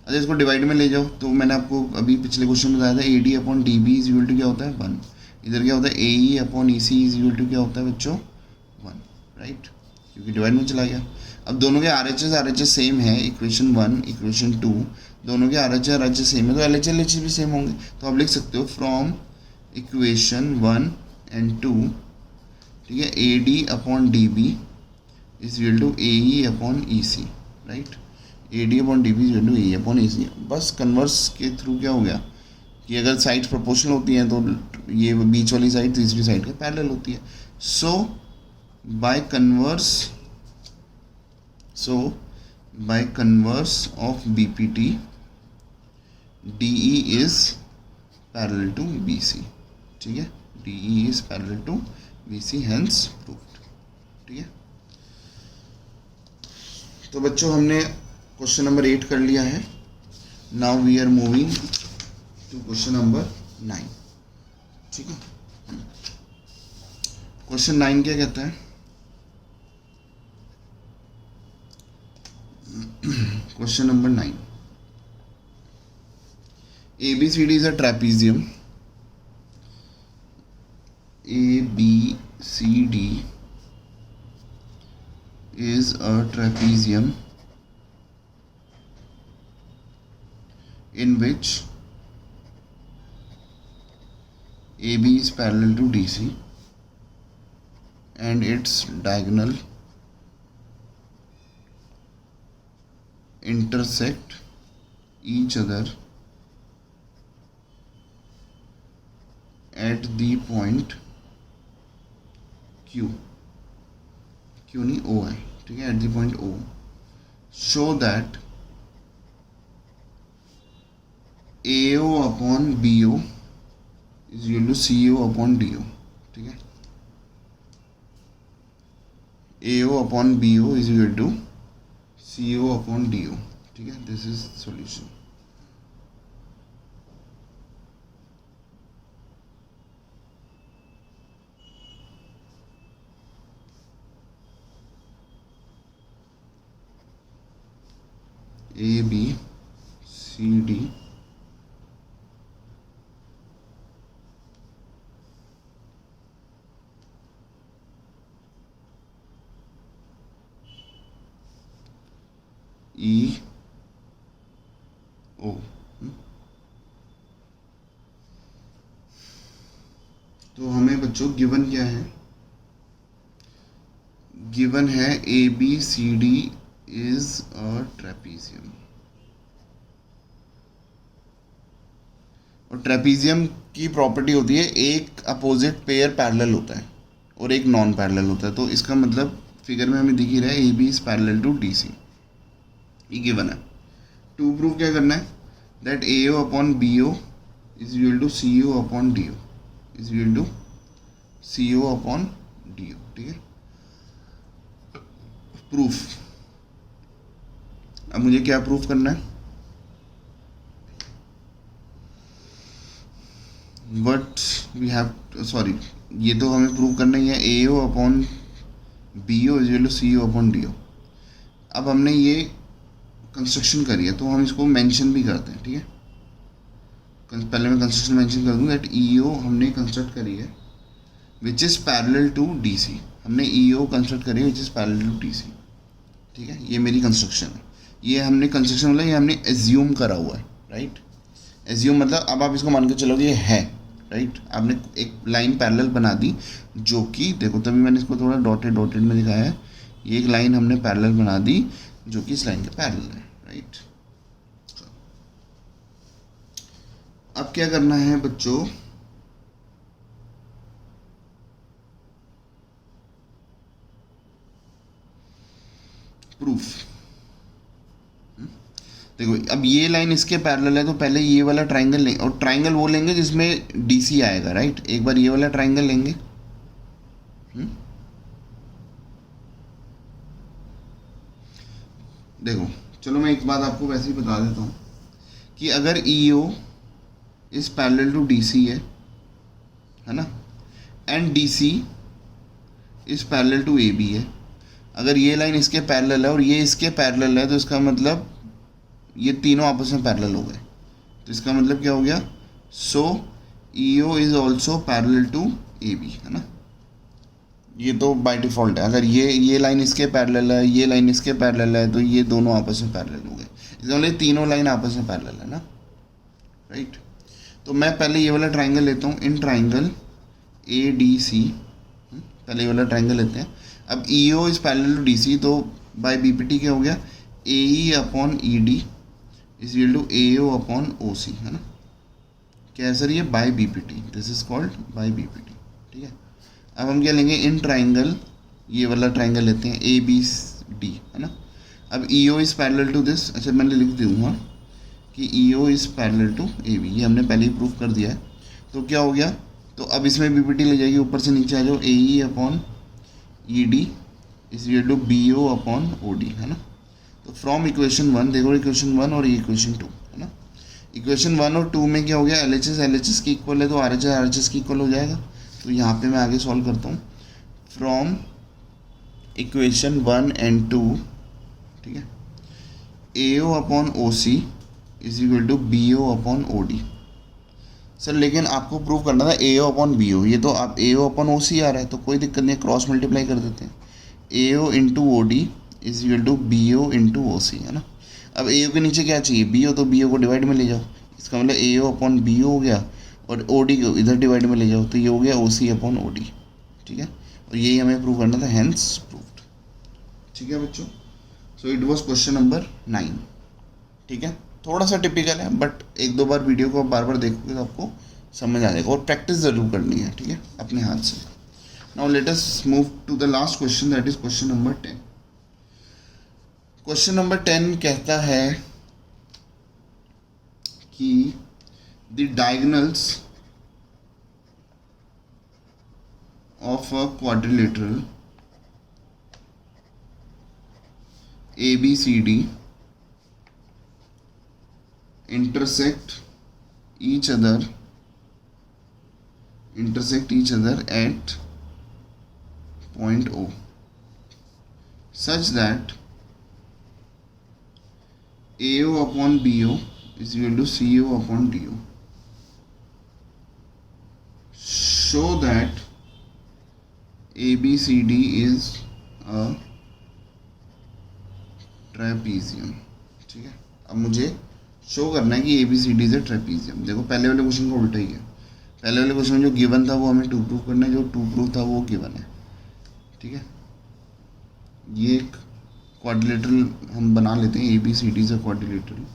अच्छा, इसको डिवाइड में ले जाओ, तो मैंने आपको अभी पिछले क्वेश्चन में बताया था A D upon D B is equal to क्या होता है, 1। इधर क्या होता है, A E upon E C is equal to क्या होता है बच्चों, 1, राइट, क्योंकि डिवाइड में चला गया। अब दोनों के आर एच एस सेम है, इक्वेशन 1 इक्वेशन 2 दोनों के आर एच एस सेम है, तो एल एच भी सेम होंगे। तो आप लिख सकते हो फ्रॉम इक्वेशन 1 एंड 2, ठीक है, A D upon D B is equal to A E upon E C, right. A D upon D B is equal to A upon E C. बस कन्वर्स के थ्रू क्या हो गया कि अगर sides proportional होती हैं तो ये बीच वाली साइड तीसरी साइड के पैरेलल होती है। So by converse of B P T D E is parallel to B C, ठीक है, D E is parallel to B C, hence proved, ठीक है। तो बच्चों हमने क्वेश्चन नंबर 8 कर लिया है। Now we are moving to question number 9, ठीक है। क्वेश्चन 9 क्या कहता है, question number 9, A B C D is a trapezium, A B C D is a trapezium in which AB is parallel to DC and its diagonal intersect each other at the point Q, क्यों नहीं ओ है, ठीक है, at the point O, show that A O upon B O is equal to C O upon D O, ठीक है। A O upon B O is equal to C O upon D O, ठीक है। This is solution. A B C D E O, तो हमें बच्चों given क्या है, given है A B C D is a trapezium, और trapezium की प्रॉपर्टी होती है एक अपोजिट पेयर पैरेलल होता है और एक नॉन पैरेलल होता है। तो इसका मतलब फिगर में हमें दिख ही रहा है A B is parallel to D C, ये गिवन है। टू प्रूव क्या करना है, that A O upon B O is equal to C O upon D O, is equal to C O upon D O. ठीक है, proof. अब मुझे क्या प्रूफ करना है, बट वी हैव सॉरी, ये तो हमें प्रूव करना ही है, A O upon B O is equal to C O upon D O. अब हमने ये कंस्ट्रक्शन करी है तो हम इसको मेंशन भी करते हैं। ठीक है, पहले मैं कंस्ट्रक्शन मेंशन कर दूँ दैट ई ओ हमने कंस्ट्रक्ट करी है which is parallel to D C, हमने ई ओ कंस्ट्रक्ट करी है which is parallel to D C. ठीक है, ये मेरी कंस्ट्रक्शन है, ये हमने कंस्ट्रक्शन मतलब ये हमने एज्यूम करा हुआ है, राइट। एज्यूम मतलब अब आप इसको मान के चलोगे ये है, राइट। आपने एक लाइन पैरेलल बना दी जो कि देखो, तभी मैंने इसको थोड़ा डॉटेड डॉटेड में दिखाया है, ये एक लाइन हमने पैरेलल बना दी जो कि इस लाइन के पैरेलल है, राइट। अब क्या करना है बच्चों, प्रूफ। देखो अब ये लाइन इसके पैरेलल है तो पहले ये वाला ट्राइंगल लेंगे, और ट्राइंगल वो लेंगे जिसमें डीसी आएगा, राइट। एक बार ये वाला ट्राइंगल लेंगे, देखो चलो मैं एक बात आपको वैसे ही बता देता हूँ कि अगर E O is parallel to D C है ना, and D C is parallel to A B है, अगर ये लाइन इसके पैरेलल है और ये इसके पैरेलल है तो इसका मतलब ये तीनों आपस में पैरेलल हो गए, तो इसका मतलब क्या हो गया, so E O is also parallel to A B, है ना। ये तो बाय डिफ़ॉल्ट है, अगर ये लाइन इसके पैरेलल है, ये लाइन इसके पैरेलल है, तो ये दोनों आपस में पैरेलल हो गए, इसका मतलब तीनों लाइन आपस में पैरेलल है ना, राइट। तो मैं पहले ये वाला ट्राइंगल लेता हूँ, इन ट्राइंगल ए डी सी, पहले ये वाला ट्राइंगल लेते हैं। अब E O is parallel to D C, तो बाय बी पी टी क्या हो गया, A E upon E D is equal to A O upon O C, है ना। क्या है सर, ये by B P T, this is called by B P T. ठीक है, अब हम क्या लेंगे, इन ट्राइंगल, ये वाला ट्राइंगल लेते हैं ए बी डी, है ना। अब E O is parallel to this, अच्छा मैंने लिख दूँगा कि E O is parallel to A B, ये हमने पहले ही प्रूफ कर दिया है। तो क्या हो गया, तो अब इसमें बी पी टी ले जाएगी, ऊपर से नीचे आ जाओ, A E upon E D is equal to B O upon O D, है ना। तो फ्रॉम इक्वेशन 1 देखो, इक्वेशन 1 और इक्वेशन 2, है ना। इक्वेशन 1 और 2 में क्या हो गया, एल एच एस की इक्वल है तो आर एच एस की इक्वल हो जाएगा। तो यहाँ पे मैं आगे सॉल्व करता हूँ, फ्रॉम इक्वेशन 1 एंड 2, ठीक है, A O upon O C is equal to B O upon O D. Sir लेकिन आपको प्रूव करना था ए ओ अपॉन बी ओ, ये तो आप ए ओ अपॉन ओ सी आ रहा है, तो कोई दिक्कत नहीं, क्रॉस मल्टीप्लाई कर देते हैं, A O into O D is equal to B O into O C, है ना। अब ए ओ के नीचे क्या चाहिए, बी ओ, तो बी ओ को डिवाइड में ले जाओ, इसका मतलब ए ओ अपॉन बी ओ हो गया, और ओ डी को इधर डिवाइड में ले जाओ, तो ये हो गया ओ सी अपॉन ओ डी। ठीक है, और यही हमें प्रूव करना था, हेंस प्रूव्ड। ठीक है बच्चों, so it was question number 9। ठीक है, थोड़ा सा टिपिकल है, बट एक दो बार वीडियो को आप बार बार देखोगे तो आपको समझ आ जाएगा, और प्रैक्टिस ज़रूर करनी है, ठीक है, अपने हाथ से। Now let us move to the last question, that is question number 10। Question number 10 कहता है कि the diagonals of a quadrilateral ABCD intersect each other at point O such that AO upon BO is equal to CO upon DO. Show that ABCD is a trapezium। ठीक है, अब मुझे show करना है कि ABCD इज अ ट्रेपीजियम। देखो पहले वाले क्वेश्चन का उल्टा ही है, पहले वाले क्वेश्चन में जो गिवन था वो हमें 2 प्रूव करना है, जो 2 प्रूव था वो गिवन है। ठीक है, ये एक क्वाड्रिलेटरल हम बना लेते हैं, ABCD इज अ क्वाड्रिलेटरल,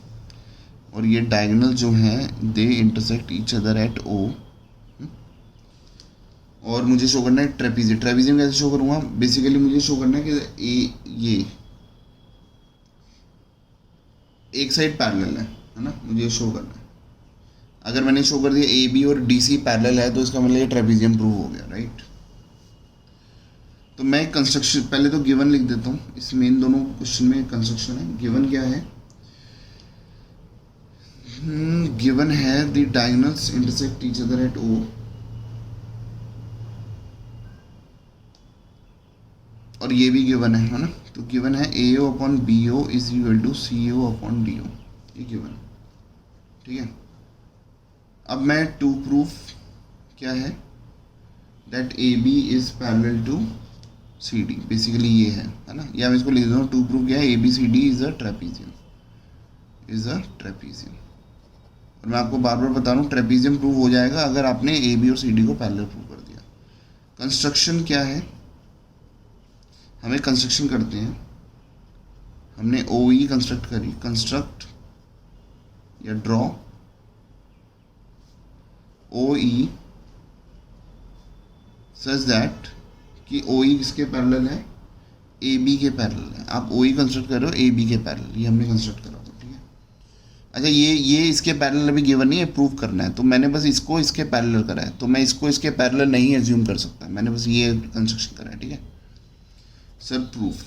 और ये डायगोनल जो हैं they intersect each other eight O, और मुझे शो करना है ट्रेपीजियम। ट्रेपीजियम कैसे शो करूँगा, बेसिकली मुझे शो करना है कि ये एक साइड पैरेलल है ना, मुझे शो करना है। अगर मैंने शो कर दिया ए बी और डी सी पैरेलल है तो इसका मतलब ये ट्रेपेजियम प्रूव हो गया, राइट। तो मैं कंस्ट्रक्शन पहले तो गिवन लिख देता हूँ, इसमें इन दोनों क्वेश्चन में कंस्ट्रक्शन है। गिवन क्या है? गिवन है the diagonals intersect each other at O, और ये भी गिवन है ना। तो गिवन है A O upon B O is equal to C O upon D O, ये गिवन, ठीक है। अब मैं टू प्रूफ क्या है that A B is parallel to C D, basically ये है ना। या मैं इसको लिख देता हूँ, टू प्रूफ क्या है, A B C D is a trapezium, is a trapezium. और मैं आपको बार बार बता रहा हूँ ट्रेपेजियम प्रूव हो जाएगा अगर आपने ए बी और सी डी को पैरेलल प्रूव कर दिया। कंस्ट्रक्शन क्या है, हमें कंस्ट्रक्शन करते हैं, हमने ओ ई कंस्ट्रक्ट करी, कंस्ट्रक्ट या draw O E such that कि ओ ई किसके पैरेलल है, ए बी के पैरेलल है। आप ओ ई कंस्ट्रक्ट कर रहे हो ए बी के पैरेलल, ये हमने कंस्ट्रक्ट करा था, ठीक है। अच्छा ये इसके पैरेलल अभी गिवन नहीं है, प्रूव करना है, तो मैंने बस इसको इसके पैरेलल करा है, तो मैं इसको इसके पैरेलल नहीं एज्यूम कर सकता, मैंने बस ये कंस्ट्रक्शन करा है, ठीक है सर। प्रूफ,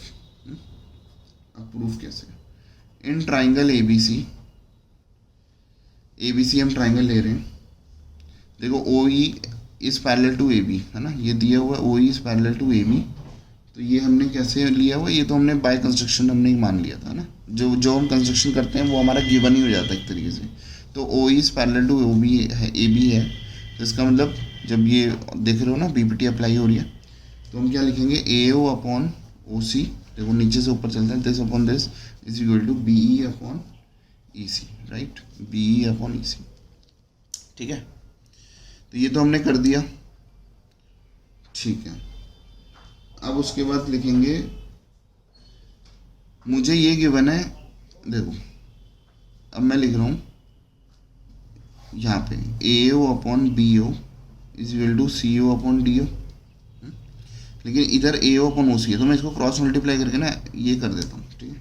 अब प्रूफ कैसे, इन ट्राइंगल ए बी सी हम ट्राइंगल ले रहे हैं, देखो O E is parallel to A B है ना, ये दिया हुआ O E is parallel to A B. तो ये हमने कैसे लिया हुआ, ये तो हमने बाय कंस्ट्रक्शन हमने ही मान लिया था ना, जो हम कंस्ट्रक्शन करते हैं वो हमारा गिवन ही हो जाता है एक तरीके से। तो O E is parallel to O B है, ए बी है, तो इसका मतलब जब ये देख रहे हो ना बीपीटी अप्लाई हो रही है, तो हम क्या लिखेंगे, ए ओ अपॉन ओ सी, देखो नीचे से ऊपर चलता है, this upon this is equal to B E upon E C, right, B E upon E C, ठीक है। तो ये तो हमने कर दिया, ठीक है। अब उसके बाद लिखेंगे, मुझे ये गिवन है, देखो अब मैं लिख रहा हूँ यहाँ पे A O upon B O is equal to C O upon D O, लेकिन इधर ए ओ अपॉन ओ सी है, तो मैं इसको क्रॉस मल्टीप्लाई करके ना ये कर देता हूँ, ठीक है।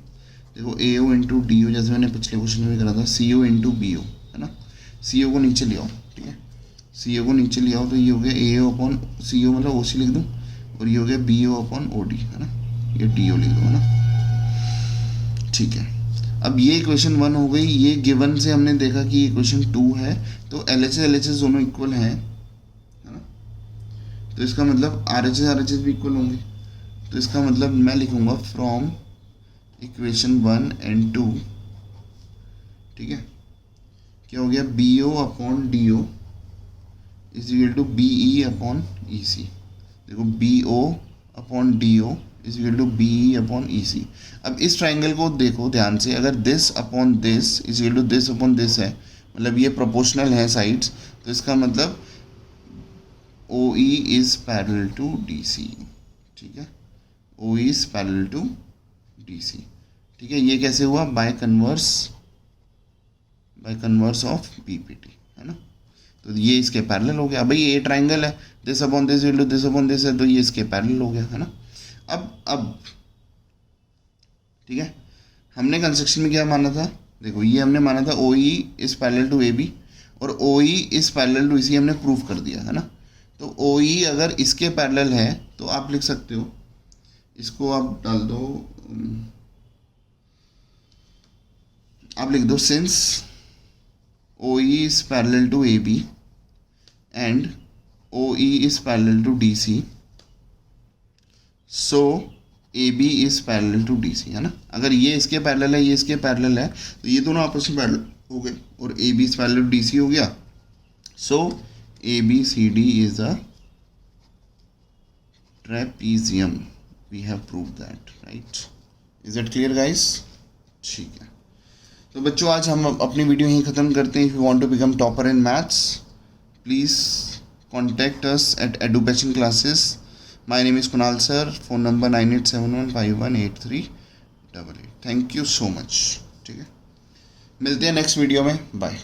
देखो ए ओ इंटू डी ओ, जैसे मैंने पिछले क्वेश्चन में भी करा था, सी ओ इंटू बी ओ है ना, सी ओ को नीचे ले आओ, ठीक है, सी ओ को नीचे ले आओ, तो ये हो गया ए ओ अपॉन सी ओ मतलब ओ सी लिख दूँ, और ये हो गया B O upon O D है ना, ये डी ओ लिख दो है ना, ठीक है। अब ये इक्वेशन 1 हो गई, ये गिवन से हमने देखा कि इक्वेशन 2 है, तो एल एच एस दोनों इक्वल हैं है ना, तो इसका मतलब आर एच एस भी इक्वल होंगे, तो इसका मतलब मैं लिखूंगा फ्रॉम इक्वेशन 1 एंड 2, ठीक है, क्या हो गया, B O upon D O is equal to B E upon E C. देखो B O upon D O is equal to B E upon E C. अब इस ट्राइंगल को देखो ध्यान से, अगर this upon this is equal to this upon this है, मतलब ये प्रोपोर्शनल है साइड्स, तो इसका मतलब O E is parallel to D C, ठीक है, O E is parallel to D C, ठीक है। ये कैसे हुआ, बाय कन्वर्स ऑफ पीपीटी है ना, तो ये इसके पैरेलल हो गया। भाई ये ट्राइंगल है, this upon this equal to this upon this है, तो ये इसके पैरेलल हो गया है ना। अब ठीक है, हमने कंस्ट्रक्शन में क्या माना था, देखो ये हमने माना था O E is parallel to A B और O E is parallel to इसी, हमने प्रूफ कर दिया है ना। तो ओ ई अगर इसके पैरेलल है तो आप लिख सकते हो, इसको आप डाल दो, आप लिख दो since O E is parallel to A B and O E is parallel to D C, so A B is parallel to D C है ना। अगर ये इसके पैरेलल है, ये इसके पैरेलल है, तो ये दोनों आपस में पैरेलल हो गए और A B is parallel to D C हो गया, so A B C D is a trapezium, we have proved that, right. Is it clear guys? ठीक है, तो बच्चों आज हम अपनी वीडियो यहीं ख़त्म करते हैं। If you want to become topper in maths, please contact us at Edupation classes. My name is Kunal sir, phone number 9871518388। Thank you so much, ठीक है, मिलते हैं नेक्स्ट वीडियो में, बाय।